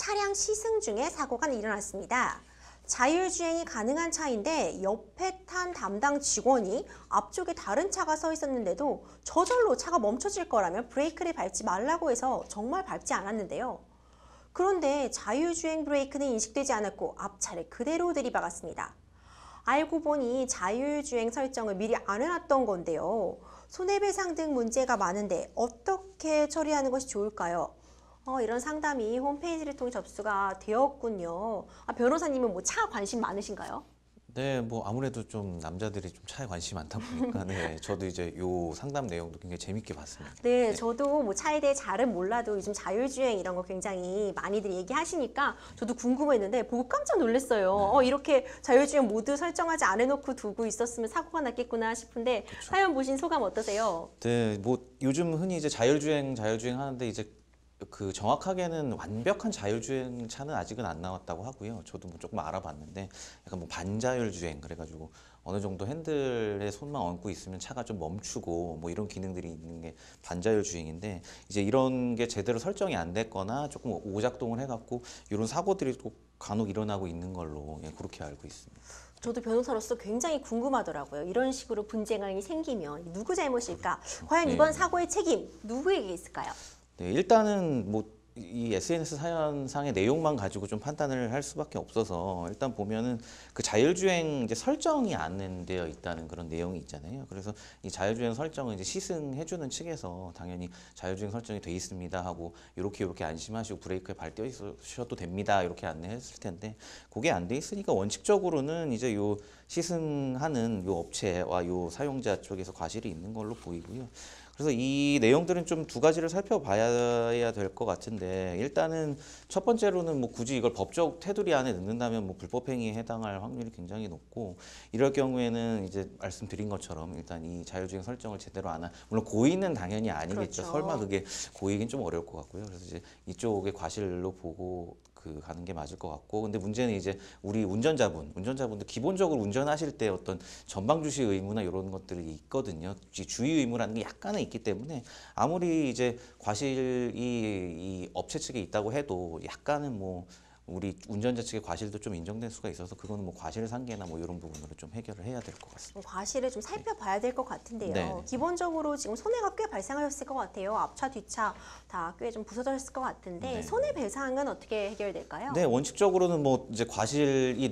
차량 시승 중에 사고가 일어났습니다. 자율주행이 가능한 차인데 옆에 탄 담당 직원이 앞쪽에 다른 차가 서 있었는데도 저절로 차가 멈춰질 거라면 브레이크를 밟지 말라고 해서 정말 밟지 않았는데요. 그런데 자율주행 브레이크는 인식되지 않았고 앞차를 그대로 들이박았습니다. 알고 보니 자율주행 설정을 미리 안 해놨던 건데요. 손해배상 등 문제가 많은데 어떻게 처리하는 것이 좋을까요? 이런 상담이 홈페이지를 통해 접수가 되었군요. 변호사님은 뭐 차 관심 많으신가요? 네, 뭐 아무래도 좀 남자들이 좀 차에 관심이 많다 보니까 네, 저도 이제 요 상담 내용도 굉장히 재밌게 봤습니다. 네, 저도 뭐 차에 대해 잘은 몰라도 요즘 자율주행 이런 거 굉장히 많이들 얘기하시니까 저도 궁금했는데 보고 깜짝 놀랐어요. 이렇게 자율주행 모두 설정하지 않아놓고 두고 있었으면 사고가 났겠구나 싶은데 사연 보신 소감 어떠세요? 네, 뭐 요즘 흔히 이제 자율주행 하는데 이제 그 정확하게는 완벽한 자율주행 차는 아직은 안 나왔다고 하고요. 저도 뭐 조금 알아봤는데 약간 뭐 반자율주행 그래가지고 어느 정도 핸들에 손만 얹고 있으면 차가 좀 멈추고 뭐 이런 기능들이 있는 게 반자율주행인데 이제 이런 게 제대로 설정이 안 됐거나 조금 오작동을 해갖고 이런 사고들이 또 간혹 일어나고 있는 걸로 그렇게 알고 있습니다. 저도 변호사로서 굉장히 궁금하더라고요. 이런 식으로 분쟁이 생기면 누구 잘못일까? 과연 네. 이번 사고의 책임 누구에게 있을까요? 네, 일단은 뭐 이 SNS 사연상의 내용만 가지고 좀 판단을 할 수밖에 없어서 일단 보면은 그 자율주행 이제 설정이 안 되어 있다는 그런 내용이 있잖아요. 그래서 이 자율주행 설정은 이제 시승해주는 측에서 당연히 자율주행 설정이 돼 있습니다 하고 이렇게 안심하시고 브레이크에 발 떼셔도 됩니다 이렇게 안내했을 텐데 그게 안 돼 있으니까 원칙적으로는 이제 요 시승하는 요 업체와 요 사용자 쪽에서 과실이 있는 걸로 보이고요. 그래서 이 내용들은 좀 두 가지를 살펴봐야 될 것 같은데 일단은 첫 번째로는 뭐 굳이 이걸 법적 테두리 안에 넣는다면 뭐 불법행위에 해당할 확률이 굉장히 높고 이럴 경우에는 이제 말씀드린 것처럼 일단 이 자율주행 설정을 제대로 안 한 물론 고의는 당연히 아니겠죠. 그렇죠. 설마 그게 고의긴 좀 어려울 것 같고요. 그래서 이제 이쪽의 과실로 보고 가는 게 맞을 것 같고 근데 문제는 이제 우리 운전자분들 기본적으로 운전하실 때 어떤 전방 주시 의무나 이런 것들이 있거든요. 주의 의무라는 게 약간은 있기 때문에 아무리 이제 과실이 이 업체 측에 있다고 해도 약간은 뭐 우리 운전자 측의 과실도 좀 인정될 수가 있어서 그거는 뭐 과실상계나 뭐 이런 부분으로 좀 해결을 해야 될 것 같습니다. 과실을 좀 살펴봐야 될 것 같은데요. 네. 기본적으로 지금 손해가 꽤 발생하셨을 것 같아요. 앞차, 뒤차 다 꽤 좀 부서졌을 것 같은데 네. 손해배상은 어떻게 해결될까요? 네, 원칙적으로는 뭐 이제 과실이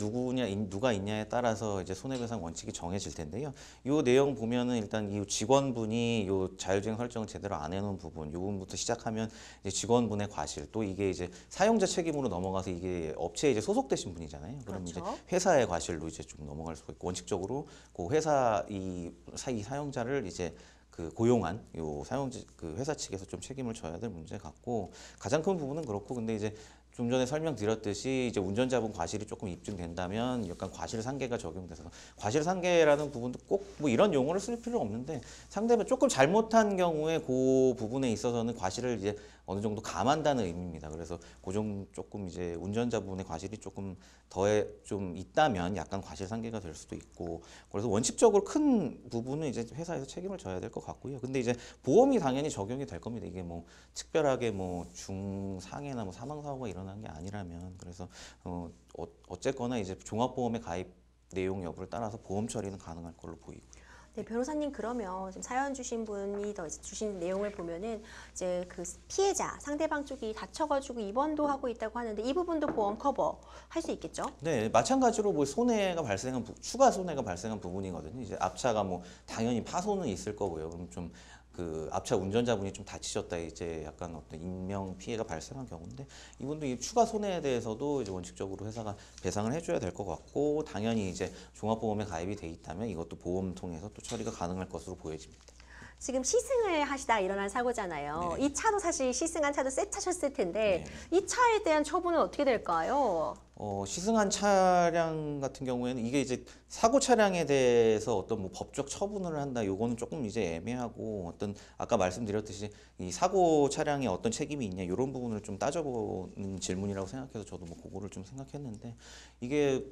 누가 있냐에 따라서 이제 손해배상 원칙이 정해질 텐데요. 이 내용 보면은 일단 이 직원분이 이 자율주행 설정을 제대로 안 해놓은 부분, 이 부분부터 시작하면 이제 직원분의 과실, 또 이게 이제 사용자 책임으로 넘어가서 이게 업체에 이제 소속되신 분이잖아요. 그럼 그렇죠. 이제 회사의 과실로 이제 좀 넘어갈 수가 있고 원칙적으로 그 회사 이 사용자를 이제 그 고용한 요 사용자 그 회사 측에서 좀 책임을 져야 될 문제 같고 가장 큰 부분은 그렇고 근데 이제 좀 전에 설명드렸듯이 이제 운전자분 과실이 조금 입증된다면 약간 과실상계가 적용돼서 과실상계라는 부분도 꼭 뭐 이런 용어를 쓸 필요는 없는데 상대방 조금 잘못한 경우에 그 부분에 있어서는 과실을 이제 어느 정도 감한다는 의미입니다. 그래서 고정 조금 이제 운전자분의 과실이 조금 더해 좀 있다면 약간 과실상계가 될 수도 있고 그래서 원칙적으로 큰 부분은 이제 회사에서 책임을 져야 될 것 같고요. 근데 이제 보험이 당연히 적용이 될 겁니다. 이게 뭐 특별하게 뭐 중상해나 뭐 사망사고가 일어난 게 아니라면 그래서 어쨌거나 이제 종합보험의 가입 내용 여부를 따라서 보험 처리는 가능할 걸로 보이고요. 네, 변호사님 그러면 지금 사연 주신 분이 더 주신 내용을 보면은 이제 그 피해자 상대방 쪽이 다쳐가지고 입원도 하고 있다고 하는데 이 부분도 보험 커버 할 수 있겠죠? 네, 마찬가지로 뭐 손해가 발생한 추가 손해가 발생한 부분이거든요. 이제 앞차가 뭐 당연히 파손은 있을 거고요. 그럼 좀 그 앞차 운전자분이 좀 다치셨다 이제 약간 어떤 인명 피해가 발생한 경우인데 이분도 이 추가 손해에 대해서도 이제 원칙적으로 회사가 배상을 해줘야 될 것 같고 당연히 이제 종합보험에 가입이 돼 있다면 이것도 보험 통해서 또 처리가 가능할 것으로 보여집니다. 지금 시승을 하시다 일어난 사고잖아요. 네. 이 차도 사실 시승한 차도 새 차셨을 텐데 네. 이 차에 대한 처분은 어떻게 될까요? 시승한 차량 같은 경우에는 이게 이제 사고 차량에 대해서 어떤 뭐 법적 처분을 한다, 요거는 조금 이제 애매하고 어떤 아까 말씀드렸듯이 이 사고 차량에 어떤 책임이 있냐 이런 부분을 좀 따져보는 질문이라고 생각해서 저도 뭐 그거를 좀 생각했는데 이게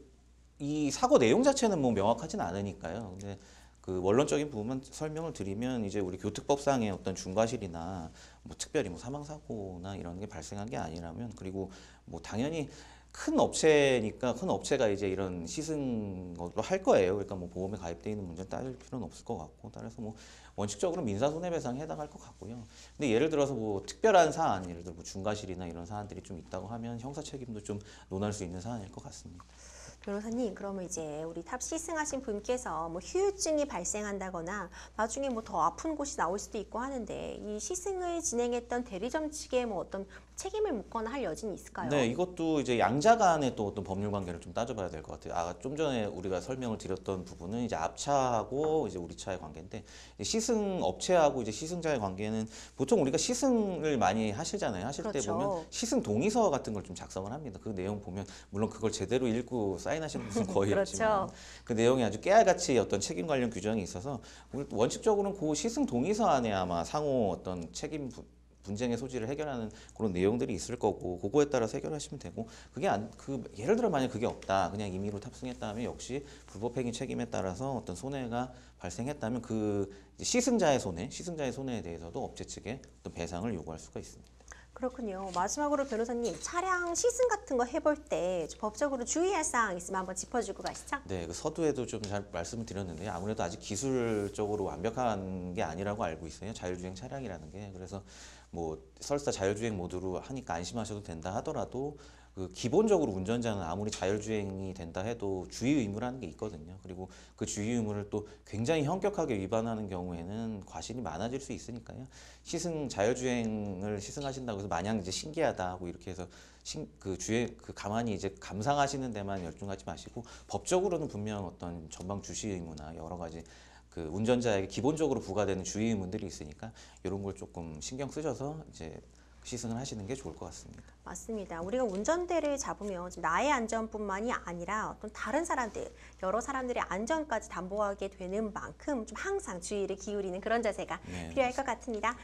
이 사고 내용 자체는 뭐 명확하진 않으니까요. 근데 그 원론적인 부분만 설명을 드리면 이제 우리 교특법상의 어떤 중과실이나 뭐 특별히 뭐 사망 사고나 이런 게 발생한 게 아니라면 그리고 뭐 당연히 큰 업체니까 큰 업체가 이제 이런 시승으로 할 거예요. 그러니까 뭐 보험에 가입돼 있는 문제는 따질 필요는 없을 것 같고 따라서 뭐 원칙적으로 민사손해배상에 해당할 것 같고요. 근데 예를 들어서 뭐 특별한 사안, 예를 들어 뭐 중과실이나 이런 사안들이 좀 있다고 하면 형사 책임도 좀 논할 수 있는 사안일 것 같습니다. 변호사님, 그러면 이제 우리 탑 시승하신 분께서 뭐 후유증이 발생한다거나 나중에 뭐 더 아픈 곳이 나올 수도 있고 하는데 이 시승을 진행했던 대리점 측에 뭐 어떤 책임을 묻거나 할 여지는 있을까요? 네, 이것도 이제 양자 간의 또 어떤 법률 관계를 좀 따져봐야 될 것 같아요. 좀 전에 우리가 설명을 드렸던 부분은 이제 앞차하고 이제 우리 차의 관계인데 시승 업체하고 이제 시승자의 관계는 보통 우리가 시승을 많이 하시잖아요. 하실 때 그렇죠. 보면 시승 동의서 같은 걸 좀 작성을 합니다. 그 내용 보면 물론 그걸 제대로 읽고 사인하시는 분은 거의 그렇죠. 없지만 그 내용이 아주 깨알같이 어떤 책임 관련 규정이 있어서 원칙적으로는 그 시승 동의서 안에 아마 상호 어떤 책임 분쟁의 소지를 해결하는 그런 내용들이 있을 거고 그거에 따라서 해결하시면 되고 그게 예를 들어 만약 그게 없다 그냥 임의로 탑승했다 하면 역시 불법행위 책임에 따라서 어떤 손해가 발생했다면 그 이제 시승자의 손해에 대해서도 업체 측에 어떤 배상을 요구할 수가 있습니다. 그렇군요. 마지막으로 변호사님, 차량 시승 같은 거 해볼 때 법적으로 주의할 사항 있으면 한번 짚어주고 가시죠. 네, 그 서두에도 좀 잘 말씀을 드렸는데 아무래도 아직 기술적으로 완벽한 게 아니라고 알고 있어요. 자율주행 차량이라는 게. 그래서 뭐 설사 자율주행 모드로 하니까 안심하셔도 된다 하더라도 그 기본적으로 운전자는 아무리 자율주행이 된다 해도 주의 의무라는 게 있거든요. 그리고 그 주의 의무를 또 굉장히 현격하게 위반하는 경우에는 과실이 많아질 수 있으니까요. 자율주행을 시승하신다고 해서 마냥 이제 신기하다 하고 이렇게 해서 가만히 이제 감상하시는 데만 열중하지 마시고 법적으로는 분명 어떤 전방 주시 의무나 여러 가지 그 운전자에게 기본적으로 부과되는 주의 의무들이 있으니까 이런 걸 조금 신경 쓰셔서 이제 시승을 하시는 게 좋을 것 같습니다. 맞습니다. 우리가 운전대를 잡으면 지금 나의 안전뿐만이 아니라 어떤 다른 사람들, 여러 사람들의 안전까지 담보하게 되는 만큼 좀 항상 주의를 기울이는 그런 자세가 네, 필요할 것 같습니다.